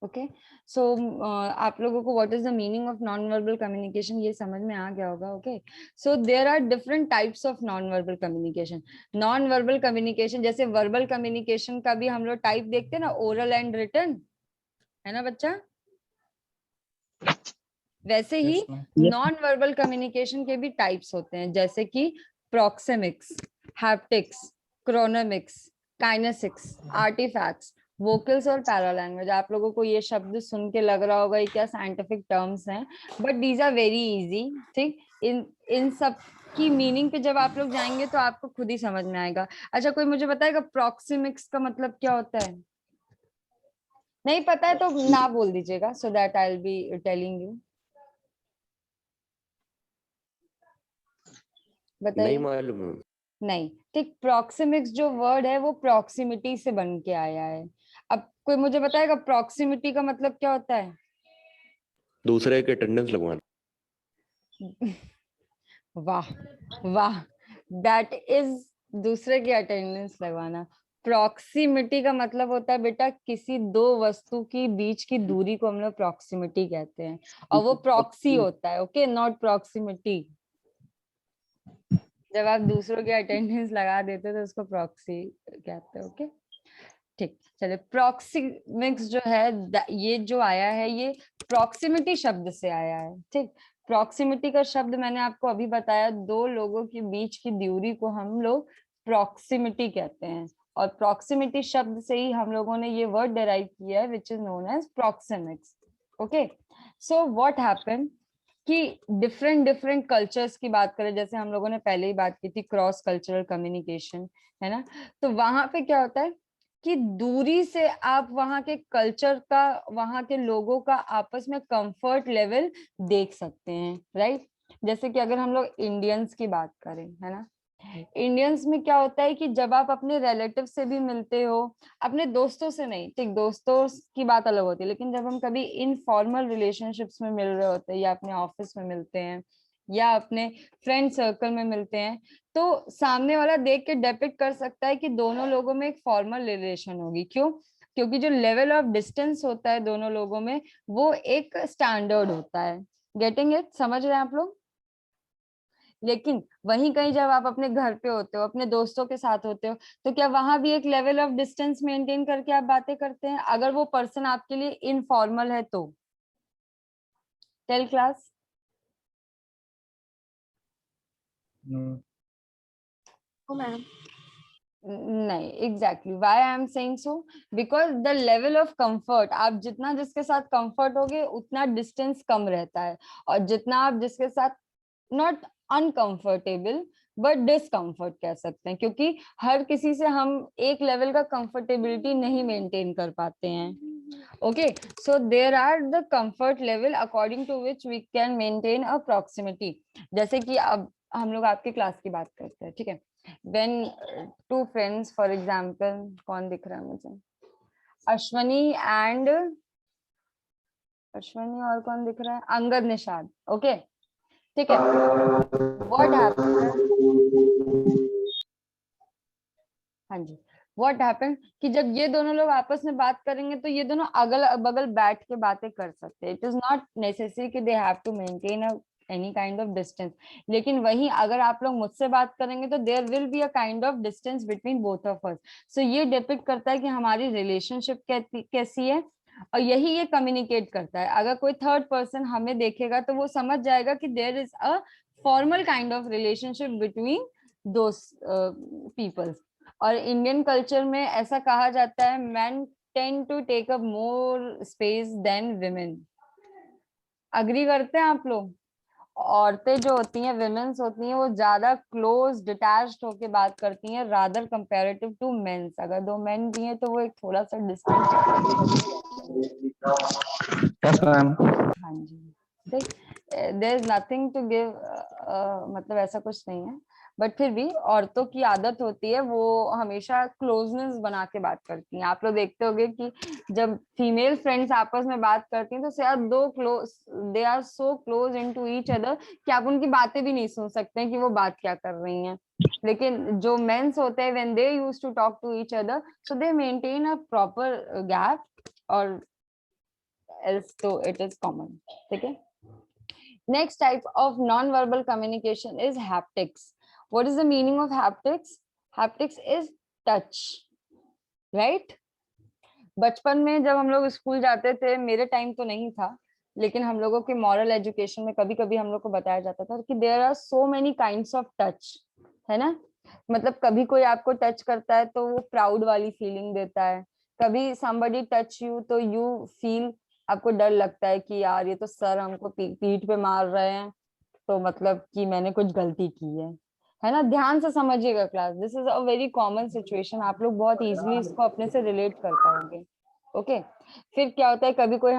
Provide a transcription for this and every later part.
Okay so आप लोगों को what is the meaning of non verbal communication ये समझ में आ गया होगा. Okay so there are different types of non verbal communication. Non verbal communication जैसे वर्बल कम्युनिकेशन का भी हम लोग टाइप देखते हैं ना, ओरल एंड रिटन, है ना बच्चा. वैसे ही Yes, ma'am. Non verbal communication के भी टाइप्स होते हैं, जैसे कि proxemics, haptics, chronemics, kinesics, artifacts, vocals और पैरा लैंग्वेज. आप लोगों को ये शब्द सुन के लग रहा होगा ये क्या साइंटिफिक टर्म्स हैं, but these are very easy. ठीक, इन इन सब की मीनिंग पे जब आप लोग जाएंगे तो आपको खुद ही समझ में आएगा. अच्छा कोई मुझे बताएगा प्रोक्सिमिक्स का मतलब क्या होता है? नहीं पता है तो ना बोल दीजिएगा, so that I will be telling you. नहीं बताइए. मालूम। नहीं. ठीक, प्रोक्सिमिक्स जो वर्ड है वो प्रॉक्सिमिटी से बन के आया है. अब कोई मुझे बताएगा प्रॉक्सिमिटी का मतलब क्या होता है? दूसरे के अटेंडेंस लगवाना। वाह वाह, दैट इज दूसरे की अटेंडेंस लगवाना. प्रॉक्सिमिटी का मतलब होता है बेटा किसी दो वस्तु की बीच की दूरी को हम लोग प्रॉक्सिमिटी कहते हैं, और वो प्रॉक्सी होता है. Okay, not proximity. जब आप दूसरों की अटेंडेंस लगा देते हो तो उसको प्रॉक्सी कहते हैं. ओके ठीक, चलिए. प्रॉक्सिमिक्स जो है ये जो आया है ये प्रॉक्सिमिटी शब्द से आया है. ठीक, प्रॉक्सिमिटी का शब्द मैंने आपको अभी बताया, दो लोगों के बीच की दूरी को हम लोग प्रॉक्सिमिटी कहते हैं, और प्रॉक्सिमिटी शब्द से ही हम लोगों ने ये वर्ड डिराइव किया है which is known as proxemics. Okay so what happened कि डिफरेंट डिफरेंट कल्चर्स की बात करें, जैसे हम लोगों ने पहले ही बात की थी क्रॉस कल्चरल कम्युनिकेशन, है ना. तो वहां पे क्या होता है कि दूरी से आप वहां के कल्चर का, वहां के लोगों का आपस में कंफर्ट लेवल देख सकते हैं, राइट. जैसे कि अगर हम लोग इंडियंस की बात करें, है ना, इंडियंस में क्या होता है कि जब आप अपने रिलेटिव से भी मिलते हो, अपने दोस्तों से नहीं, ठीक दोस्तों की बात अलग होती है, लेकिन जब हम कभी इनफॉर्मल रिलेशनशिप्स में मिल रहे होते हैं, या अपने ऑफिस में मिलते हैं, या अपने फ्रेंड सर्कल में मिलते हैं, तो सामने वाला देख के डिपिक्ट कर सकता है कि दोनों लोगों में एक फॉर्मल रिलेशन होगी. क्यों? क्योंकि जो लेवल ऑफ डिस्टेंस होता है दोनों लोगों में वो एक स्टैंडर्ड होता है. Getting it? समझ रहे हैं आप लोग? लेकिन वहीं कहीं जब आप अपने घर पे होते हो, अपने दोस्तों के साथ होते हो, तो क्या वहां भी एक लेवल ऑफ डिस्टेंस मेंटेन करके आप बातें करते हैं, अगर वो पर्सन आपके लिए इनफॉर्मल है तो? Tell class. No. Oh, ma'am. नहीं, exactly why I am saying so, because the level of comfort, आप जितना जिसके साथ कंफर्ट होगे उतना डिस्टेंस कम रहता है, और जितना आप जिसके साथ नॉट अनकंफर्टेबल बट डिसकंफर्ट कह सकते हैं, क्योंकि हर किसी से हम एक लेवल का कंफर्टेबिलिटी नहीं मेंटेन कर पाते हैं. Okay so there are the comfort level according to which we can maintain a proximity. जैसे कि अब हम लोग आपके क्लास की बात करते हैं, ठीक है. when two friends, for example, कौन दिख रहा है मुझे? अश्वनी एंड अश्वनी, और कौन दिख रहा है? अंगद निषाद. ओके ठीक है. What happened? हाँ जी. व्हाट हैपेंड कि जब ये दोनों लोग आपस में बात करेंगे तो ये दोनों अगल बगल बैठ के बातें कर सकते हैं. इट इज नॉट नेसेसरी कि they have to maintain a any kind of distance. लेकिन वहीं अगर आप लोग मुझसे बात करेंगे तो there will be a kind of distance between both of us. So ये डिपिक्ट करता है कि हमारी रिलेशनशिप कैसी है, और यही ये कम्युनिकेट करता है. अगर कोई थर्ड पर्सन हमें देखेगा तो वो समझ जाएगा कि there is a formal kind of relationship between those peoples. और इंडियन कल्चर में ऐसा कहा जाता है men tend to take up more space than women. Agree करते हैं आप लोग? औरतें जो होती हैं, विमेन्स होती हैं, वो ज्यादा क्लोज डिटैच्ड होके बात करती हैं रादर कंपैरेटिव टू मेंस. अगर दो मेन भी हैं तो वो एक थोड़ा सा डिस्टेंस. Yes, ma'am. हाँ जी. देख, there is nothing to give, मतलब ऐसा कुछ नहीं है, बट फिर भी औरतों की आदत होती है वो हमेशा क्लोजनेस बना के बात करती हैं. आप लोग देखते होंगे कि जब फीमेल फ्रेंड्स आपस में बात करती हैं तो शायद too close, they are so close into each other कि आप उनकी बातें भी नहीं सुन सकते हैं कि वो बात क्या कर रही हैं. लेकिन जो मेंस होते हैं when they used to talk to each other, so they maintain a proper gap, और else तो it is common. ठीक है. Next type of non-verbal communication is haptics. What is the meaning of haptics? Haptics is touch, right? बचपन में जब हम लोग school जाते थे, मेरे टाइम तो नहीं था, लेकिन हम लोगों के मॉरल एजुकेशन में कभी कभी हम लोग को बताया जाता था कि there are so many kinds of touch, है ना. मतलब कभी कोई आपको टच करता है तो वो प्राउड वाली फीलिंग देता है, कभी somebody टच यू तो यू फील, आपको डर लगता है कि यार ये तो सर हमको पीठ पे मार रहे हैं, तो मतलब कि मैंने कुछ गलती की है ना. ध्यान से समझिएगा class, this is a very common situation, आप लोग बहुत इजीली इसको अपने से रिलेट कर पाओगे. ओके. फिर क्या होता है, कभी कोई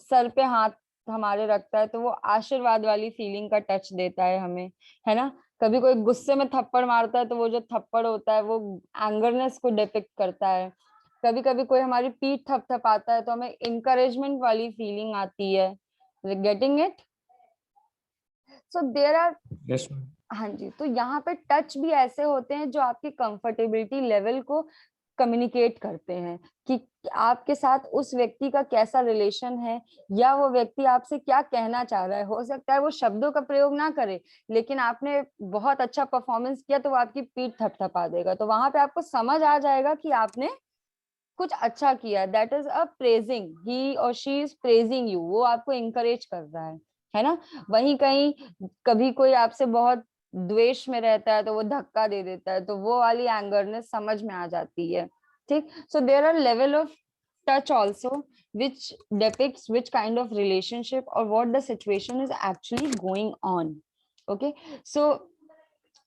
सर पे हाथ हमारे रखता है तो वो आशीर्वाद वाली फीलिंग का टच देता है हमें, है ना. कभी कोई गुस्से में थप्पड़ मारता है तो वो जो थप्पड़ होता है वो एंगरनेस को डिपिक्ट करता है. कभी कभी कोई हमारी पीठ थपथपाता है तो हमें इंकरेजमेंट वाली फीलिंग आती है. Getting it? So there are. Yes, ma'am. हाँ जी. तो यहाँ पे टच भी ऐसे होते हैं जो आपकी कंफर्टेबिलिटी लेवल को कम्युनिकेट करते हैं कि आपके साथ उस व्यक्ति का कैसा रिलेशन है, या वो व्यक्ति आपसे क्या कहना चाह रहा है. हो सकता है वो शब्दों का प्रयोग ना करे, लेकिन आपने बहुत अच्छा परफॉर्मेंस किया तो वो आपकी पीठ थपथपा देगा, तो वहां पे आपको समझ आ जाएगा कि आपने कुछ अच्छा किया. दैट इज अ प्रेजिंग, ही और शी इज प्रेजिंग यू, वो आपको इंकरेज कर रहा है ना. वहीं कहीं कभी कोई आपसे बहुत द्वेष में रहता है तो वो धक्का दे देता है, तो वो वाली एंगरनेस समझ में आ जाती है. ठीक. So there are level of touch also which depicts which kind of relationship or what the situation is actually going on. Okay. So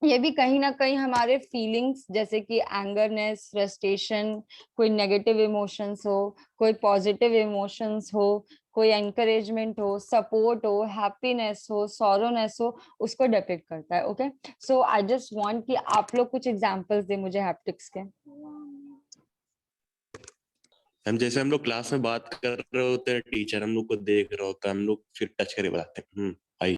ये भी कहीं ना कहीं हमारे फीलिंग्स जैसे कि एंगरनेस, फ्रस्ट्रेशन, कोई नेगेटिव इमोशंस हो, कोई पॉजिटिव इमोशंस हो, कोई एनकरेजमेंट हो, सपोर्ट हो, हैप्पीनेस हो, सॉरोनेस हो, उसको डिपिक्ट करता है. Okay. So I just want कि आप लोग कुछ एग्जांपल्स दे मुझे हैप्टिक्स के. हम जैसे हम लोग क्लास में बात कर रहे होते हैं, टीचर हम लोग को देख रहा होता है, हम लोग फिर टच करके बताते हैं भाई.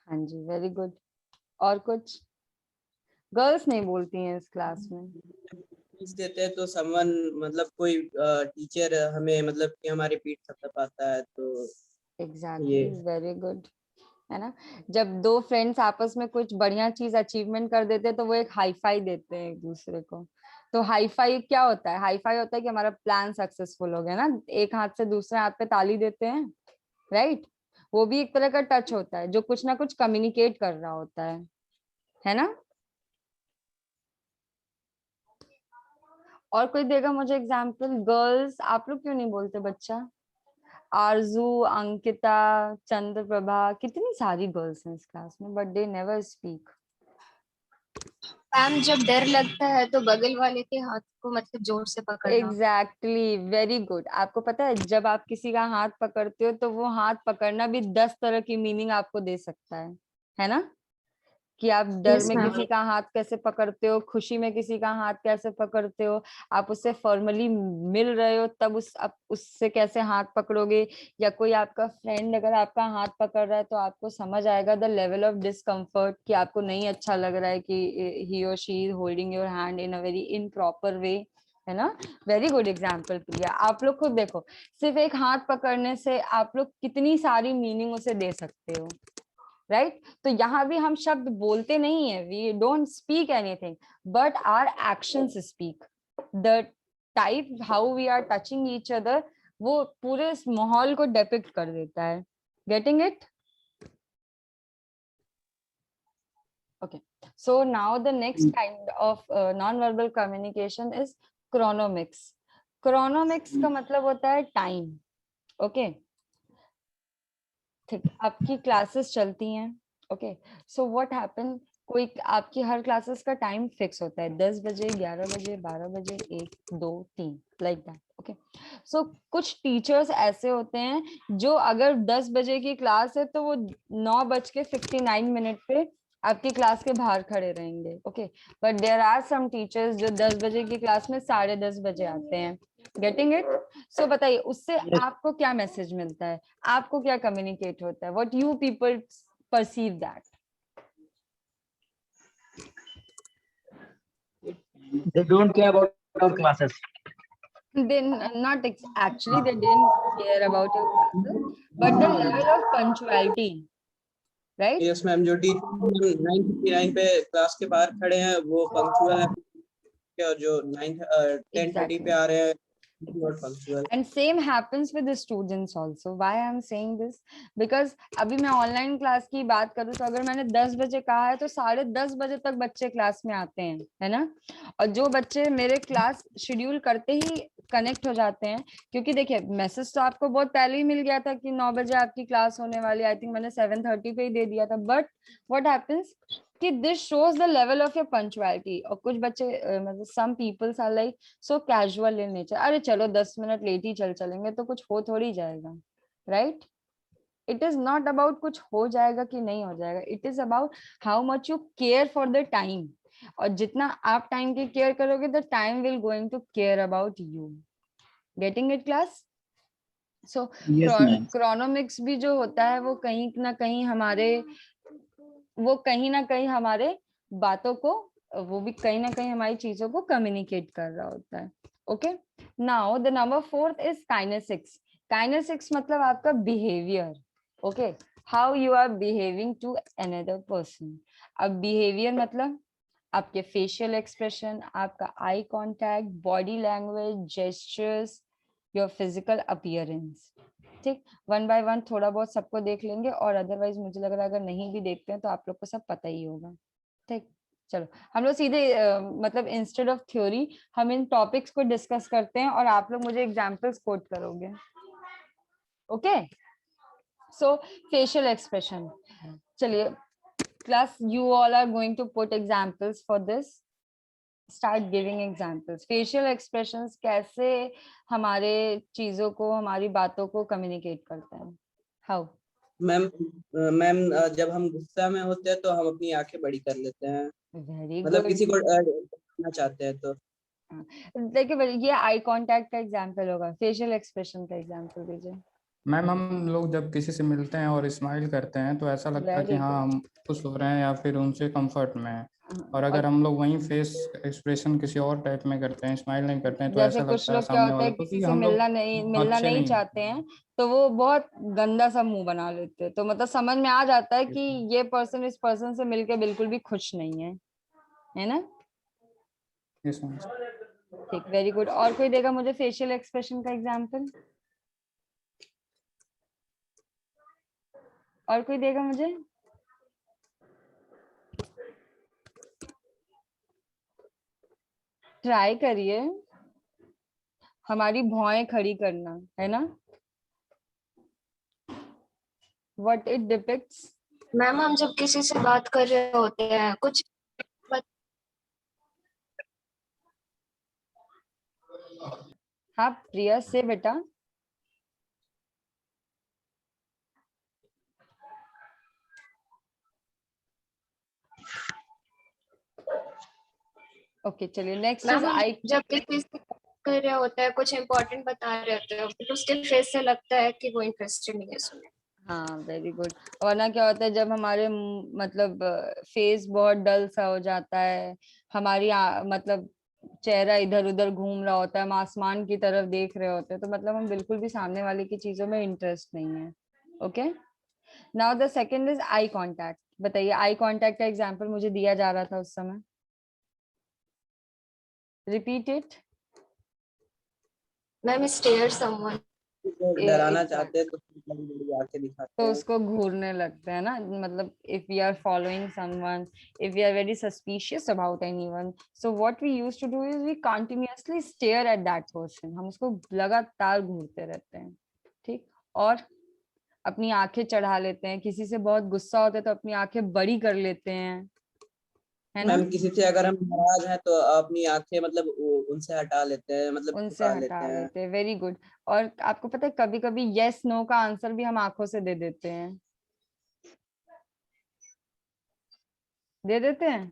हाँ जी, वेरी गुड. और कुछ? गर्ल्स नहीं बोलती हैं इस क्लास में. देते हैं तो समवन, मतलब कोई टीचर हमें, मतलब कि हमारी पीठ थपथपाता है तो एग्जैक्टली, वेरी गुड. है ना. जब दो फ्रेंड्स आपस में कुछ बढ़िया चीज अचीवमेंट कर देते हैं तो वो एक हाई फाई देते हैं एक दूसरे को. तो हाई फाई क्या होता है? हाई फाई होता है कि हमारा प्लान सक्सेसफुल हो गया ना, एक हाथ से दूसरे हाथ पे ताली देते हैं, राइट. वो भी एक तरह का टच होता है जो कुछ ना कुछ कम्युनिकेट कर रहा होता है ना. और कोई देगा मुझे एग्जाम्पल? गर्ल्स आप लोग क्यों नहीं बोलते? बच्चा आरजू, अंकिता, चंद्रप्रभा, कितनी सारी गर्ल्स हैं इस क्लास में, but they never speak. Ma'am जब डर लगता है तो बगल वाले के हाथ को मतलब जोर से पकड़ना. Exactly, very good. आपको पता है जब आप किसी का हाथ पकड़ते हो तो वो हाथ पकड़ना भी 10 तरह की मीनिंग आपको दे सकता है ना. कि आप डर Yes, में ma'am. किसी का हाथ कैसे पकड़ते हो, खुशी में किसी का हाथ कैसे पकड़ते हो, आप उससे फॉर्मली मिल रहे हो तब आप उससे कैसे हाथ पकड़ोगे, या कोई आपका फ्रेंड अगर आपका हाथ पकड़ रहा है तो आपको समझ आएगा द लेवल ऑफ डिस्कम्फर्ट कि आपको नहीं अच्छा लग रहा है कि ही और she is holding your hand in a very improper way, है ना. Very good example Priya. आप लोग खुद देखो, सिर्फ एक हाथ पकड़ने से आप लोग कितनी सारी मीनिंग उसे दे सकते हो, राइट. तो यहाँ भी हम शब्द बोलते नहीं है, we don't speak anything, but our actions speak. The type how we are touching each other वो पूरे इस माहौल को डिपिक्ट कर देता है. Getting it? okay, so now the next kind of non-verbal communication is chronomics. chronomics का मतलब होता है टाइम. ओके. ठीक. आपकी क्लासेस चलती हैं. ओके. सो व्हाट हैपन, कोई आपकी हर क्लासेस का टाइम फिक्स होता है, 10 बजे, 11 बजे, 12 बजे, 1, 2, 3, लाइक दैट. ओके. सो कुछ टीचर्स ऐसे होते हैं जो अगर 10 बजे की क्लास है तो वो 9:59 पे आपकी क्लास के बाहर खड़े रहेंगे. Okay. But there are some teachers जो 10 बजे की क्लास में 10:30 बजे आते हैं. Getting it? सो बताइए उससे आपको क्या मैसेज मिलता है, आपको क्या कम्युनिकेट होता है, what you people perceive that? They don't care about our classes. they not actually they didn't care about your classes, but the level of punctuality, right? Yes ma'am, जो टीचर 9:59 पे class के बाहर खड़े हैं वो punctual है, और जो 10:30 पे आ रहे हैं not punctual. And same happens with the students also. Why I'm saying this? Because अभी मैं ऑनलाइन क्लास की बात करूँ तो अगर मैंने 10 बजे कहा है तो 10:30 बजे तक बच्चे क्लास में आते हैं, है ना? और जो बच्चे मेरे क्लास शेड्यूल करते ही कनेक्ट हो जाते हैं, क्योंकि देखिए मैसेज तो आपको बहुत पहले ही मिल गया था कि 9 बजे आपकी क्लास होने वाली, आई थिंक मैंने 7:30 पे ही दे दिया था, बट व्हाट हैपेंस कि this shows the level of your punctuality. और कुछ बच्चे मतलब some peoples are like so casual in nature, अरे चलो 10 मिनट लेट ही चलेंगे तो कुछ हो थोड़ी जाएगा, right? It is not about कुछ हो जाएगा कि नहीं हो जाएगा, it is about how much you care for the time. और जितना आप टाइम की केयर करोगे the time will going to care about you. Getting it class? So chronemics भी जो होता है वो कहीं ना कहीं हमारे बातों को, वो भी कहीं ना कहीं हमारी चीजों को कम्युनिकेट कर रहा होता है। Okay, now the number 4 is kinesics. Kinesics मतलब आपका behaviour. Okay, how you are behaving to another person. अब बिहेवियर मतलब आपके फेशियल एक्सप्रेशन, आपका eye contact, body language, gestures, your physical appearance. ठीक, वन बाय वन थोड़ा बहुत सबको देख लेंगे, और अदरवाइज मुझे लग रहा है अगर नहीं भी देखते हैं तो आप लोग को सब पता ही होगा। ठीक, चलो हम लोग सीधे मतलब इंस्टेड ऑफ थ्योरी हम इन टॉपिक्स को डिस्कस करते हैं और आप लोग मुझे एग्जांपल्स कोट करोगे। ओके, सो फेशियल एक्सप्रेशन, चलिए class you all are going to put examples for this. Start giving examples. Facial expressions कैसे हमारे चीजों को, हमारी बातों को कम्युनिकेट करते हैं? हाउ? मैम जब हम गुस्सा में होते हैं तो हम अपनी आंखें बड़ी कर लेते हैं, वेरी मतलब गुड। किसी को डराना चाहते हैं तो। देखिए ये आई कांटेक्ट का एग्जांपल होगा, फेशियल एक्सप्रेशन का एग्जांपल दीजिए। मैम हम लोग जब किसी से मिलते हैं और स्माइल करते हैं तो ऐसा लगता है कि Very हाँ good. हम खुश हो रहे हैं या फिर उनसे कंफर्ट में हैं। और और अगर हम लोग वहीं फेस एक्सप्रेशन किसी और टाइप में करते हैं, स्माइल नहीं करते हैं, तो जैसे ऐसा कुछ लगता है लोग क्या सामने होता है वाले को किसी कि से हम लोग मिलना अच्छे नहीं नहीं चाहते हैं, तो वो बहुत गंदा सा मुंह बना लेते हैं, तो मतलब समझ में आ जाता है कि ये पर्सन इस पर्सन से मिलके बिल्कुल भी खुश नहीं है ना? Yes ma'am. ठीक, वेरी गुड। और कोई देगा मुझे फेशियल एक्सप्रेशन का एग्जांपल? और कोई देगा मुझे? ट्राई करिए, हमारी भौएं खड़ी करना, है ना? What it depicts? मैम हम जब किसी से बात कर रहे होते हैं कुछ हाँ प्रिया से बेटा। ओके चलिए, नेक्स्ट इज मैम हम आई। जब किसी से बात कर रहे होते हैं कुछ इम्पोर्टेंट बता रहे होते हैं तो उसके फेस से लगता है कि वो इंटरेस्टेड नहीं है सुनने। हाँ वेरी गुड। वरना क्या होता है जब हमारे मतलब फेस बहुत डल सा हो जाता है, हमारी मतलब चेहरा इधर उधर घूम रहा होता है, हम आसमान की तरफ देख रहे होते हैं, तो मतलब हम बिल्कुल भी सामने वाले की चीजों में इंटरेस्ट नहीं है। Okay, now the second is eye contact. बताइए आई कांटेक्ट का एग्जांपल मुझे दिया जा रहा था उस समय, repeat it. Ma'am stare someone, डराना चाहते हैं तो बड़ी आंखें दिखाते तो हैं। उसको घूरने लगते हैं ना, मतलब if we are following someone, if we are very suspicious about anyone, so what we used to do is we continuously stare at that person, हम उसको लगातार घूरते रहते हैं। ठीक, और अपनी आंखें चढ़ा लेते हैं, किसी से बहुत गुस्सा होता है तो अपनी आंखें बड़ी कर लेते हैं, है ना? मैम किसी से अगर हम नाराज हैं तो अपनी आंखें मतलब उनसे हटा लेते हैं, मतलब उनसे झुका हटा लेते हैं। लेते हैं, वेरी गुड। और आपको पता है कभी कभी यस नो का आंसर भी हम आंखों से दे देते हैं, दे देते हैं।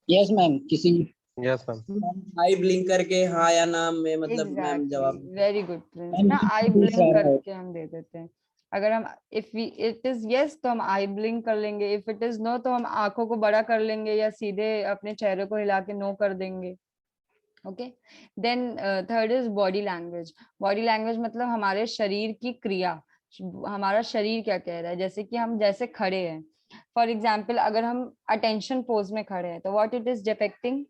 यस मैम, किसी यस मैम। आई ब्लिंक करके हाँ या ना में मतलब मैम एग्जैक्टली, जवाब। वेरी गुड प्रिंस, मैम ना आई ये ब्लिंक सारा है। करके हम दे देते हैं। अगर हम इट इज यस तो हम आई ब्लिंक कर लेंगे, इफ इट इज नो तो हम आंखों को बड़ा कर लेंगे या सीधे अपने चेहरे को हिला के नो कर देंगे। Okay then third is body language. Body language मतलब हमारे शरीर की क्रिया, हमारा शरीर क्या कह रहा है. जैसे कि हम जैसे खड़े हैं, फॉर एग्जाम्पल अगर हम अटेंशन पोज में खड़े हैं तो what it is depicting.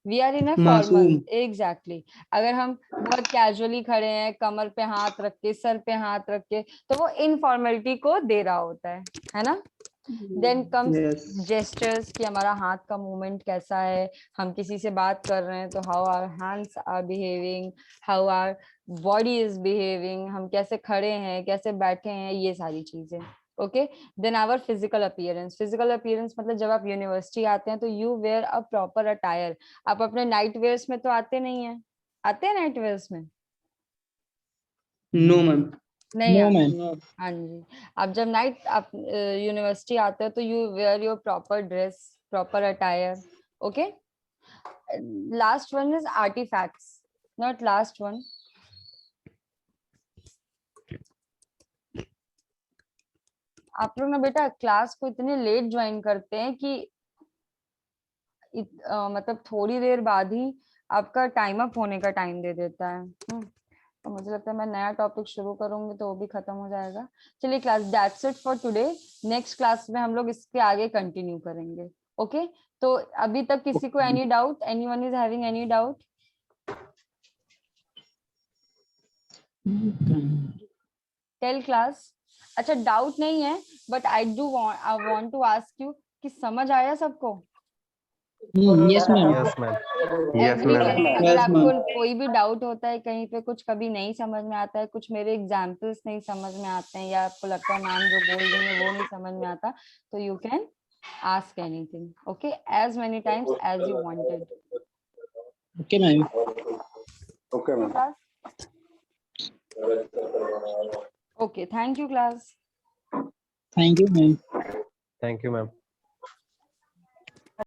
We are in a formal. मासूम. एग्जैक्टली. अगर हम बहुत कैजुअली खड़े हैं, कमर पे हाथ रख के, सर पे हाथ रख के, तो वो इनफॉर्मेलिटी को दे रहा होता है ना. Then comes Yes. जेस्चर्स, कि हमारा हाथ का मूवमेंट कैसा है, हम किसी से बात कर रहे हैं तो how our hands are behaving, how our body is behaving, हम कैसे खड़े हैं, कैसे बैठे हैं, ये सारी चीजें. Okay then our physical appearance. Physical appearance मतलब जब आप यूनिवर्सिटी आते हैं तो you wear a proper attire. आप अपने नाइट वेयर्स में तो आते नहीं है, आते हैं नाइट वेयर्स में? No, ma'am. नहीं No, आते. ma'am. No. हाँ जी. आप जब नाइट आप यूनिवर्सिटी आते हो तो you wear your proper dress, proper attire. Okay last one is artifacts, not last one. आप लोग ना बेटा क्लास को इतने लेट ज्वाइन करते हैं कि मतलब थोड़ी देर बाद ही आपका टाइम अप होने का टाइम दे देता है. तो मुझे लगता है मैं नया टॉपिक शुरू करूंगी तो वो भी खत्म हो जाएगा. चलिए class, that's it for today. Next class में हम लोग इसके आगे कंटिन्यू करेंगे. ओके तो अभी तक किसी को any doubt, anyone is having any doubt? Tell class. अच्छा डाउट नहीं है but I want to ask you कि समझ आया सबको? Yes, ma'am. Yes, ma'am. Yes, Everyone, ma'am. अगर Yes, आपको ma'am. कोई भी डाउट होता है कहीं पे, कुछ कभी नहीं समझ में आता है, कुछ मेरे एग्जाम्पल्स नहीं समझ में आते हैं, या आपको लगता है मैम जो बोल रही है वो नहीं समझ में आता, तो you can ask anything. Okay as many times as you wanted. Okay, ma'am. Okay, ma'am. Class. Okay thank you class. Thank you, ma'am. Thank you, ma'am.